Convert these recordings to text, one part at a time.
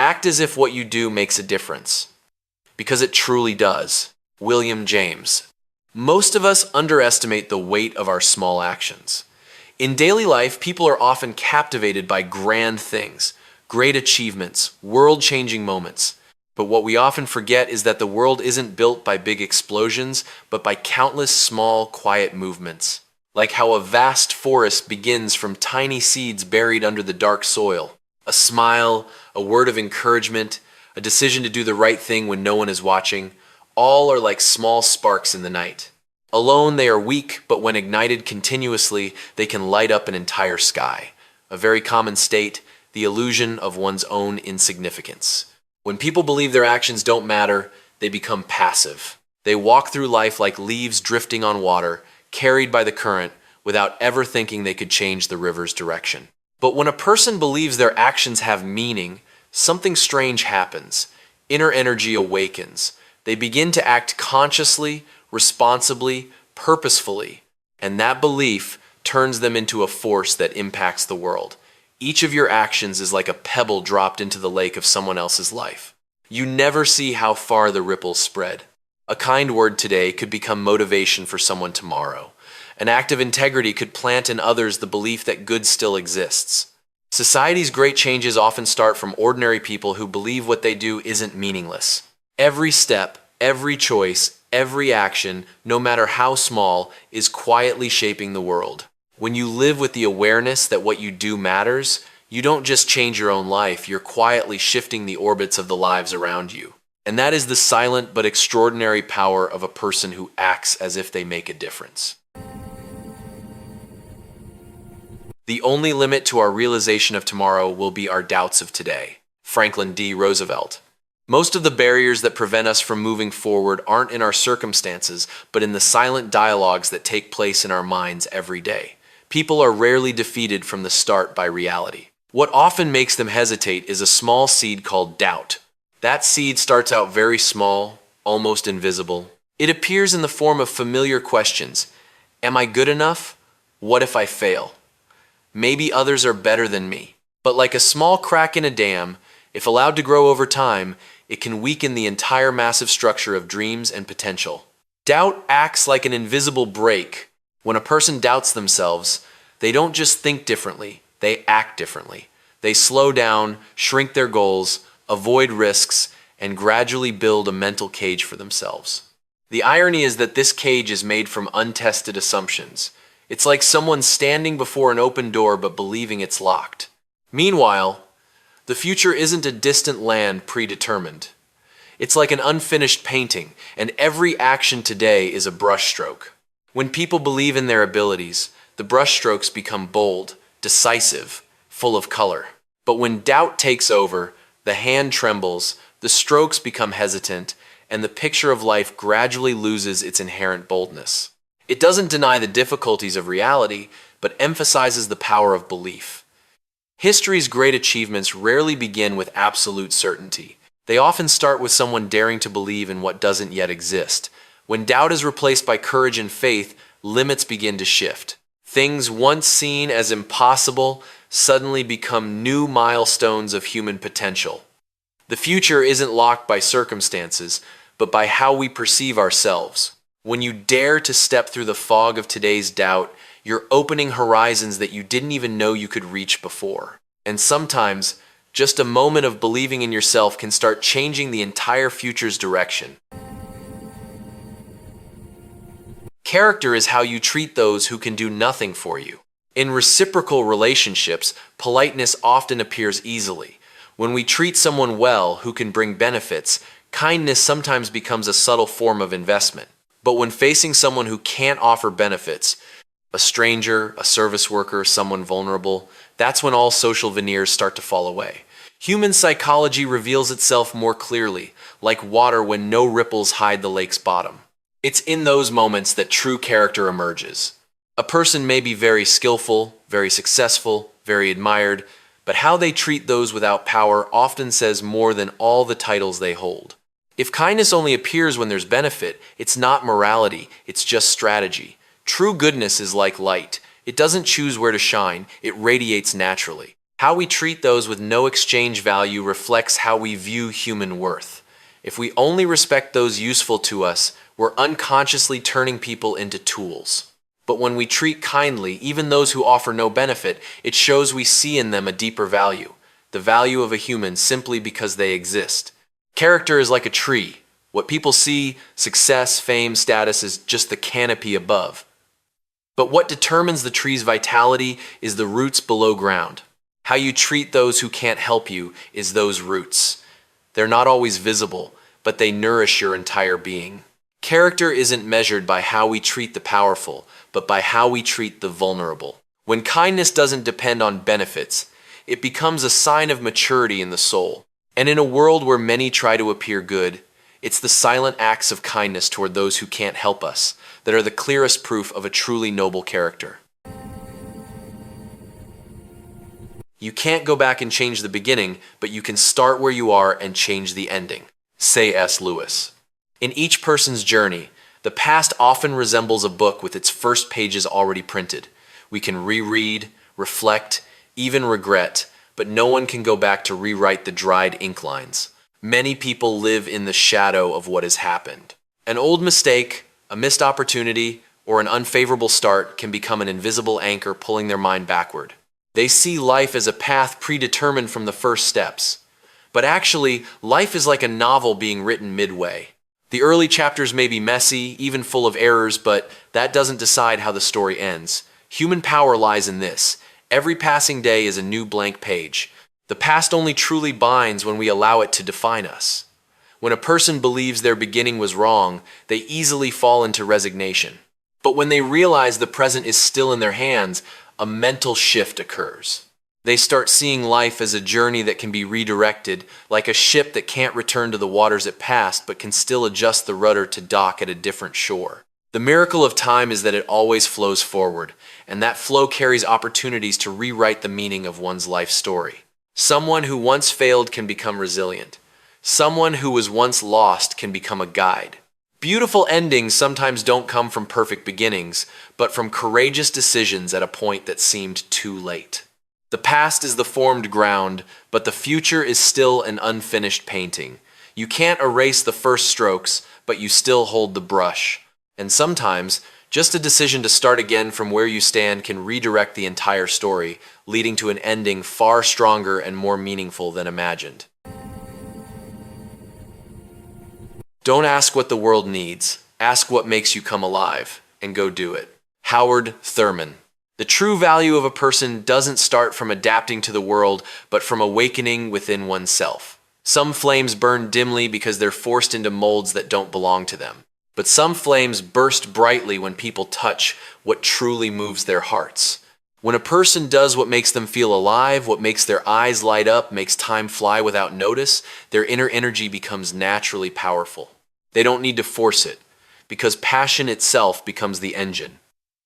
Act as if what you do makes a difference, because it truly does. William James. Most of us underestimate the weight of our small actions. In daily life, people are often captivated by grand things, great achievements, world-changing moments. But what we often forget is that the world isn't built by big explosions, but by countless small, quiet movements. Like how a vast forest begins from tiny seeds buried under the dark soil. A smile, a word of encouragement, a decision to do the right thing when no one is watching, all are like small sparks in the night. Alone they are weak, but when ignited continuously, they can light up an entire sky. A very common state, the illusion of one's own insignificance. When people believe their actions don't matter, they become passive. They walk through life like leaves drifting on water, carried by the current, without ever thinking they could change the river's direction. But when a person believes their actions have meaning, something strange happens. Inner energy awakens. They begin to act consciously, responsibly, purposefully, and that belief turns them into a force that impacts the world. Each of your actions is like a pebble dropped into the lake of someone else's life. You never see how far the ripples spread. A kind word today could become motivation for someone tomorrow. An act of integrity could plant in others the belief that good still exists. Society's great changes often start from ordinary people who believe what they do isn't meaningless. Every step, every choice, every action, no matter how small, is quietly shaping the world. When you live with the awareness that what you do matters, you don't just change your own life, you're quietly shifting the orbits of the lives around you. And that is the silent but extraordinary power of a person who acts as if they make a difference. The only limit to our realization of tomorrow will be our doubts of today. Franklin D. Roosevelt. Most of the barriers that prevent us from moving forward aren't in our circumstances, but in the silent dialogues that take place in our minds every day. People are rarely defeated from the start by reality. What often makes them hesitate is a small seed called doubt. That seed starts out very small, almost invisible. It appears in the form of familiar questions. Am I good enough? What if I fail? Maybe others are better than me. But like a small crack in a dam, if allowed to grow over time, it can weaken the entire massive structure of dreams and potential. Doubt acts like an invisible brake. When a person doubts themselves, they don't just think differently, they act differently. They slow down, shrink their goals, avoid risks, and gradually build a mental cage for themselves. The irony is that this cage is made from untested assumptions. It's like someone standing before an open door but believing it's locked. Meanwhile, the future isn't a distant land predetermined. It's like an unfinished painting, and every action today is a brushstroke. When people believe in their abilities, the brushstrokes become bold, decisive, full of color. But when doubt takes over, the hand trembles, the strokes become hesitant, and the picture of life gradually loses its inherent boldness. It doesn't deny the difficulties of reality, but emphasizes the power of belief. History's great achievements rarely begin with absolute certainty. They often start with someone daring to believe in what doesn't yet exist. When doubt is replaced by courage and faith, limits begin to shift. Things once seen as impossible suddenly become new milestones of human potential. The future isn't locked by circumstances, but by how we perceive ourselves. When you dare to step through the fog of today's doubt, you're opening horizons that you didn't even know you could reach before. And sometimes, just a moment of believing in yourself can start changing the entire future's direction. Character is how you treat those who can do nothing for you. In reciprocal relationships, politeness often appears easily. When we treat someone well who can bring benefits, kindness sometimes becomes a subtle form of investment. But when facing someone who can't offer benefits, a stranger, a service worker, someone vulnerable, that's when all social veneers start to fall away. Human psychology reveals itself more clearly, like water when no ripples hide the lake's bottom. It's in those moments that true character emerges. A person may be very skillful, very successful, very admired, but how they treat those without power often says more than all the titles they hold. If kindness only appears when there's benefit, it's not morality, it's just strategy. True goodness is like light. It doesn't choose where to shine, it radiates naturally. How we treat those with no exchange value reflects how we view human worth. If we only respect those useful to us, we're unconsciously turning people into tools. But when we treat kindly, even those who offer no benefit, it shows we see in them a deeper value, the value of a human simply because they exist. Character is like a tree. What people see, success, fame, status, is just the canopy above. But what determines the tree's vitality is the roots below ground. How you treat those who can't help you is those roots. They're not always visible, but they nourish your entire being. Character isn't measured by how we treat the powerful, but by how we treat the vulnerable. When kindness doesn't depend on benefits, it becomes a sign of maturity in the soul. And in a world where many try to appear good, it's the silent acts of kindness toward those who can't help us that are the clearest proof of a truly noble character. You can't go back and change the beginning, but you can start where you are and change the ending. Say S. Lewis. In each person's journey, the past often resembles a book with its first pages already printed. We can reread, reflect, even regret, but no one can go back to rewrite the dried ink lines. Many people live in the shadow of what has happened. An old mistake, a missed opportunity, or an unfavorable start can become an invisible anchor pulling their mind backward. They see life as a path predetermined from the first steps. But actually, life is like a novel being written midway. The early chapters may be messy, even full of errors, but that doesn't decide how the story ends. Human power lies in this. Every passing day is a new blank page. The past only truly binds when we allow it to define us. When a person believes their beginning was wrong, they easily fall into resignation. But when they realize the present is still in their hands, a mental shift occurs. They start seeing life as a journey that can be redirected, like a ship that can't return to the waters it passed but can still adjust the rudder to dock at a different shore. The miracle of time is that it always flows forward, and that flow carries opportunities to rewrite the meaning of one's life story. Someone who once failed can become resilient. Someone who was once lost can become a guide. Beautiful endings sometimes don't come from perfect beginnings, but from courageous decisions at a point that seemed too late. The past is the formed ground, but the future is still an unfinished painting. You can't erase the first strokes, but you still hold the brush. And sometimes, just a decision to start again from where you stand can redirect the entire story, leading to an ending far stronger and more meaningful than imagined. Don't ask what the world needs. Ask what makes you come alive, and go do it. Howard Thurman. The true value of a person doesn't start from adapting to the world, but from awakening within oneself. Some flames burn dimly because they're forced into molds that don't belong to them. But some flames burst brightly when people touch what truly moves their hearts. When a person does what makes them feel alive, what makes their eyes light up, makes time fly without notice, their inner energy becomes naturally powerful. They don't need to force it, because passion itself becomes the engine.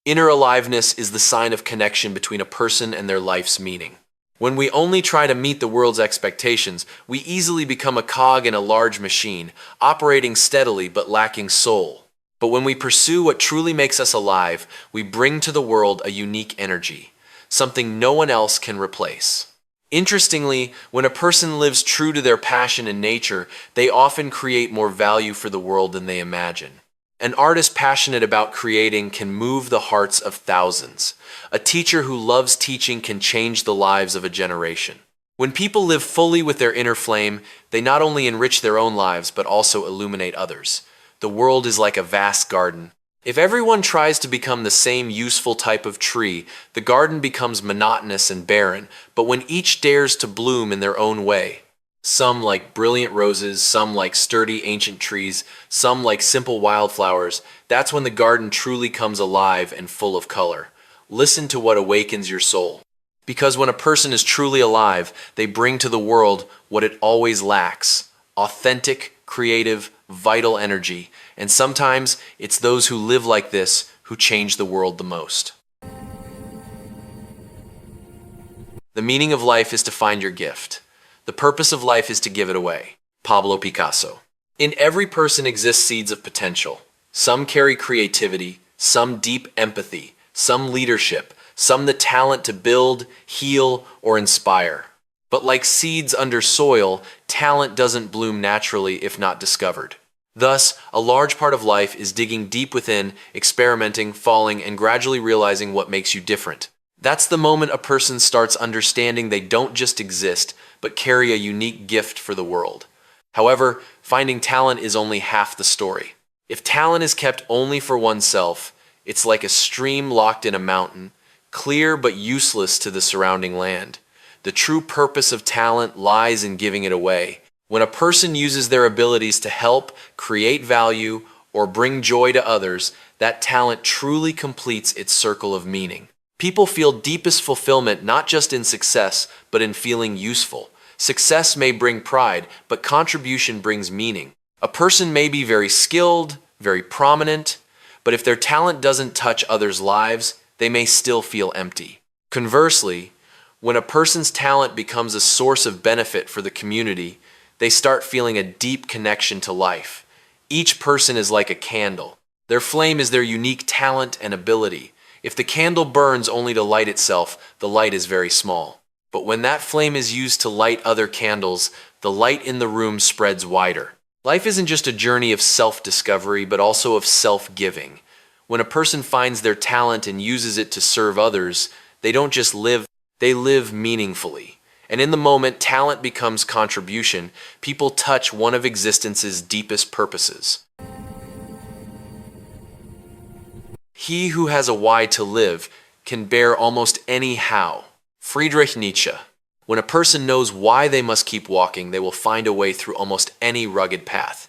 Inner aliveness is the sign of connection between a person and their life's meaning. When we only try to meet the world's expectations, we easily become a cog in a large machine, operating steadily but lacking soul. But when we pursue what truly makes us alive, we bring to the world a unique energy, something no one else can replace. Interestingly, when a person lives true to their passion and nature, they often create more value for the world than they imagine. An artist passionate about creating can move the hearts of thousands. A teacher who loves teaching can change the lives of a generation. When people live fully with their inner flame, they not only enrich their own lives, but also illuminate others. The world is like a vast garden. If everyone tries to become the same useful type of tree, the garden becomes monotonous and barren, but when each dares to bloom in their own way, some like brilliant roses, some like sturdy ancient trees, some like simple wildflowers, that's when the garden truly comes alive and full of color. Listen to what awakens your soul. Because when a person is truly alive, they bring to the world what it always lacks: authentic, creative, vital energy. And sometimes it's those who live like this who change the world the most. The meaning of life is to find your gift. The purpose of life is to give it away. Pablo Picasso. In every person exist seeds of potential. Some carry creativity, some deep empathy, some leadership, some the talent to build, heal, or inspire. But like seeds under soil, talent doesn't bloom naturally if not discovered. Thus, a large part of life is digging deep within, experimenting, falling, and gradually realizing what makes you different. That's the moment a person starts understanding they don't just exist, but carry a unique gift for the world. However, finding talent is only half the story. If talent is kept only for oneself, it's like a stream locked in a mountain, clear but useless to the surrounding land. The true purpose of talent lies in giving it away. When a person uses their abilities to help, create value, or bring joy to others, that talent truly completes its circle of meaning. People feel deepest fulfillment not just in success, but in feeling useful. Success may bring pride, but contribution brings meaning. A person may be very skilled, very prominent, but if their talent doesn't touch others' lives, they may still feel empty. Conversely, when a person's talent becomes a source of benefit for the community, they start feeling a deep connection to life. Each person is like a candle. Their flame is their unique talent and ability. If the candle burns only to light itself, the light is very small. But when that flame is used to light other candles, the light in the room spreads wider. Life isn't just a journey of self-discovery, but also of self-giving. When a person finds their talent and uses it to serve others, they don't just live, they live meaningfully. And in the moment talent becomes contribution, people touch one of existence's deepest purposes. He who has a why to live can bear almost any how. Friedrich Nietzsche. When a person knows why they must keep walking, they will find a way through almost any rugged path.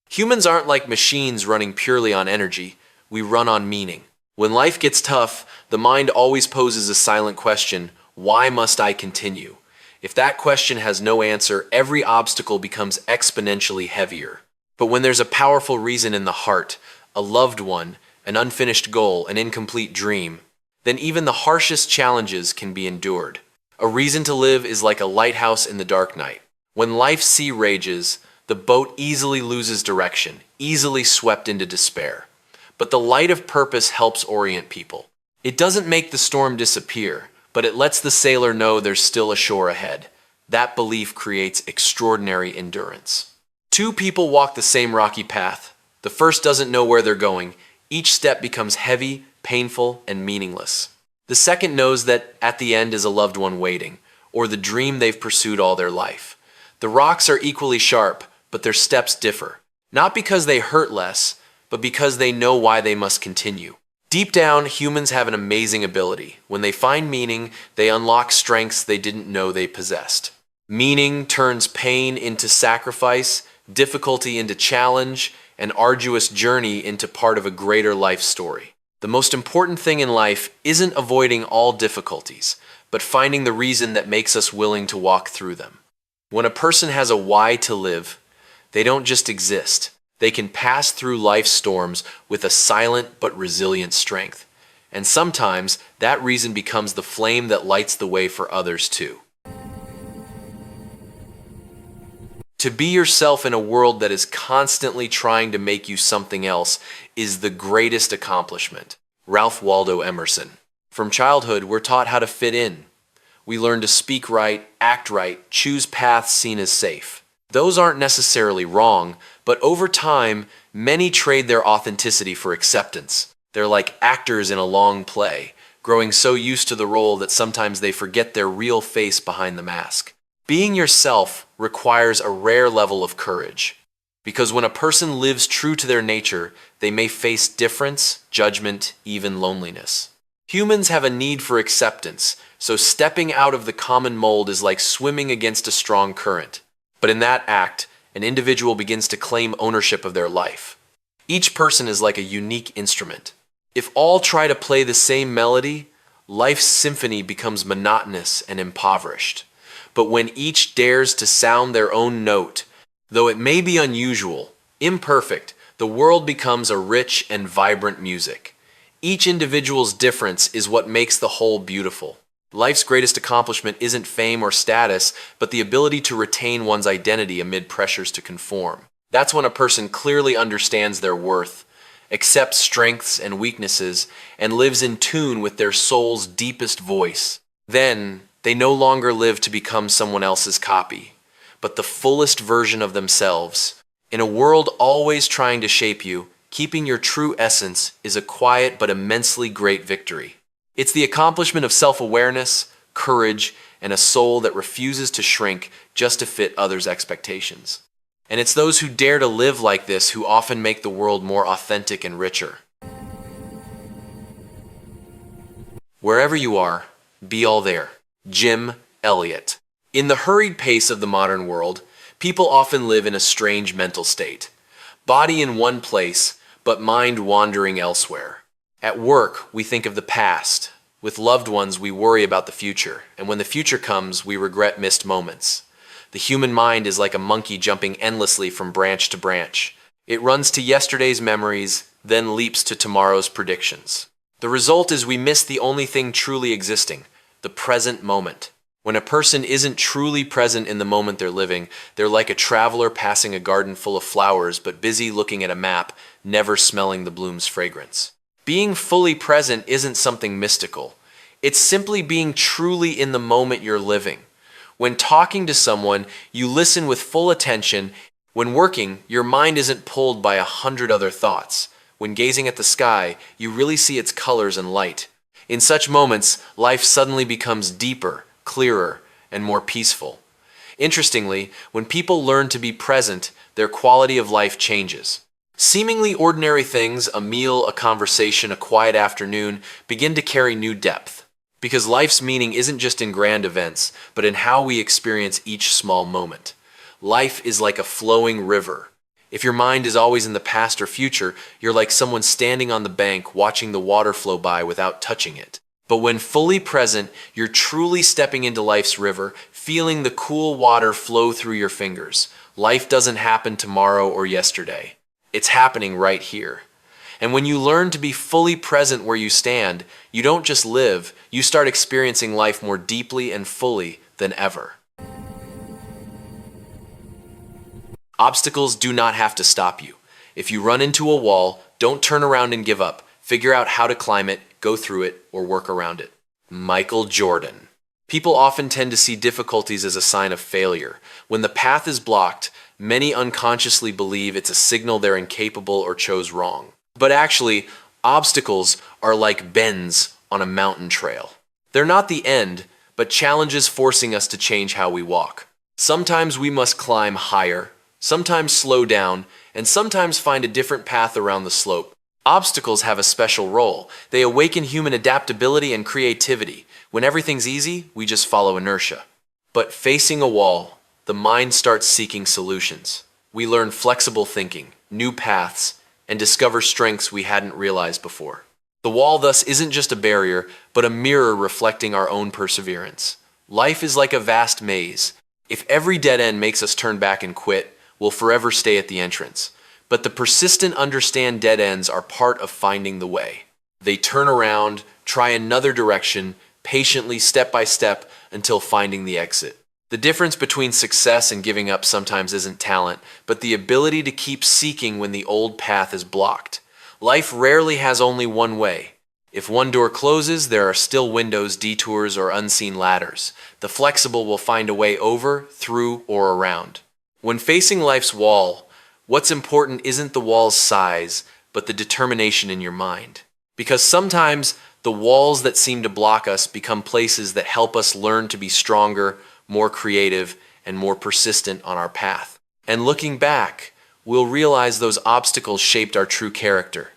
Humans aren't like machines running purely on energy. We run on meaning. When life gets tough, the mind always poses a silent question: why must I continue? If that question has no answer, every obstacle becomes exponentially heavier. But when there's a powerful reason in the heart, a loved one, an unfinished goal, an incomplete dream, then even the harshest challenges can be endured. A reason to live is like a lighthouse in the dark night. When life's sea rages, the boat easily loses direction, easily swept into despair. But the light of purpose helps orient people. It doesn't make the storm disappear, but it lets the sailor know there's still a shore ahead. That belief creates extraordinary endurance. Two people walk the same rocky path. The first doesn't know where they're going. Each step becomes heavy, painful, and meaningless. The second knows that at the end is a loved one waiting, or the dream they've pursued all their life. The rocks are equally sharp, but their steps differ. Not because they hurt less, but because they know why they must continue. Deep down, humans have an amazing ability. When they find meaning, they unlock strengths they didn't know they possessed. Meaning turns pain into sacrifice, difficulty into challenge, an arduous journey into part of a greater life story. The most important thing in life isn't avoiding all difficulties, but finding the reason that makes us willing to walk through them. When a person has a why to live, they don't just exist. They can pass through life's storms with a silent but resilient strength. And sometimes that reason becomes the flame that lights the way for others too. To be yourself in a world that is constantly trying to make you something else is the greatest accomplishment. Waldo Emerson. From childhood, we're taught how to fit in. We learn to speak right, act right, choose paths seen as safe. Those aren't necessarily wrong, but over time, many trade their authenticity for acceptance. They're like actors in a long play, growing so used to the role that sometimes they forget their real face behind the mask. Being yourself requires a rare level of courage, because when a person lives true to their nature, they may face difference, judgment, even loneliness. Humans have a need for acceptance, so stepping out of the common mold is like swimming against a strong current. But in that act, an individual begins to claim ownership of their life. Each person is like a unique instrument. If all try to play the same melody, life's symphony becomes monotonous and impoverished. But when each dares to sound their own note, though it may be unusual, imperfect, the world becomes a rich and vibrant music. Each individual's difference is what makes the whole beautiful. Life's greatest accomplishment isn't fame or status, but the ability to retain one's identity amid pressures to conform. That's when a person clearly understands their worth accepts strengths and weaknesses, and lives in tune with their soul's deepest voice. Then, they no longer live to become someone else's copy, but the fullest version of themselves. In a world always trying to shape you, keeping your true essence is a quiet but immensely great victory. It's the accomplishment of self-awareness, courage, and a soul that refuses to shrink just to fit others' expectations. And it's those who dare to live like this who often make the world more authentic and richer. Wherever you are, be all there. Jim Elliot. In the hurried pace of the modern world, people often live in a strange mental state. Body in one place, but mind wandering elsewhere. At work, we think of the past. With loved ones, we worry about the future. And when the future comes, we regret missed moments. The human mind is like a monkey jumping endlessly from branch to branch. It runs to yesterday's memories, then leaps to tomorrow's predictions. The result is we miss the only thing truly existing, the present moment. When a person isn't truly present in the moment they're living, they're like a traveler passing a garden full of flowers but busy looking at a map, never smelling the bloom's fragrance. Being fully present isn't something mystical. It's simply being truly in the moment you're living. When talking to someone, you listen with full attention. When working, your mind isn't pulled by 100 other thoughts. When gazing at the sky, you really see its colors and light. In such moments, life suddenly becomes deeper, clearer, and more peaceful. Interestingly, when people learn to be present, their quality of life changes. Seemingly ordinary things, a meal, a conversation, a quiet afternoon, begin to carry new depth. Because life's meaning isn't just in grand events, but in how we experience each small moment. Life is like a flowing river. If your mind is always in the past or future, you're like someone standing on the bank watching the water flow by without touching it. But when fully present, you're truly stepping into life's river, feeling the cool water flow through your fingers. Life doesn't happen tomorrow or yesterday. It's happening right here. And when you learn to be fully present where you stand, you don't just live, you start experiencing life more deeply and fully than ever. Obstacles do not have to stop you. If you run into a wall, don't turn around and give up. Figure out how to climb it, go through it, or work around it. Michael Jordan. People often tend to see difficulties as a sign of failure. When the path is blocked, many unconsciously believe it's a signal they're incapable or chose wrong. But actually, obstacles are like bends on a mountain trail. They're not the end, but challenges forcing us to change how we walk. Sometimes we must climb higher, sometimes slow down, and sometimes find a different path around the slope. Obstacles have a special role. They awaken human adaptability and creativity. When everything's easy, we just follow inertia. But facing a wall, the mind starts seeking solutions. We learn flexible thinking, new paths, and discover strengths we hadn't realized before. The wall thus isn't just a barrier, but a mirror reflecting our own perseverance. Life is like a vast maze. If every dead end makes us turn back and quit, we'll forever stay at the entrance. But the persistent understand dead ends are part of finding the way. They turn around, try another direction, patiently step by step until finding the exit. The difference between success and giving up sometimes isn't talent, but the ability to keep seeking when the old path is blocked. Life rarely has only one way. If one door closes, there are still windows, detours, or unseen ladders. The flexible will find a way over, through, or around. When facing life's wall, what's important isn't the wall's size, but the determination in your mind. Because sometimes the walls that seem to block us become places that help us learn to be stronger, more creative, and more persistent on our path. And looking back, we'll realize those obstacles shaped our true character.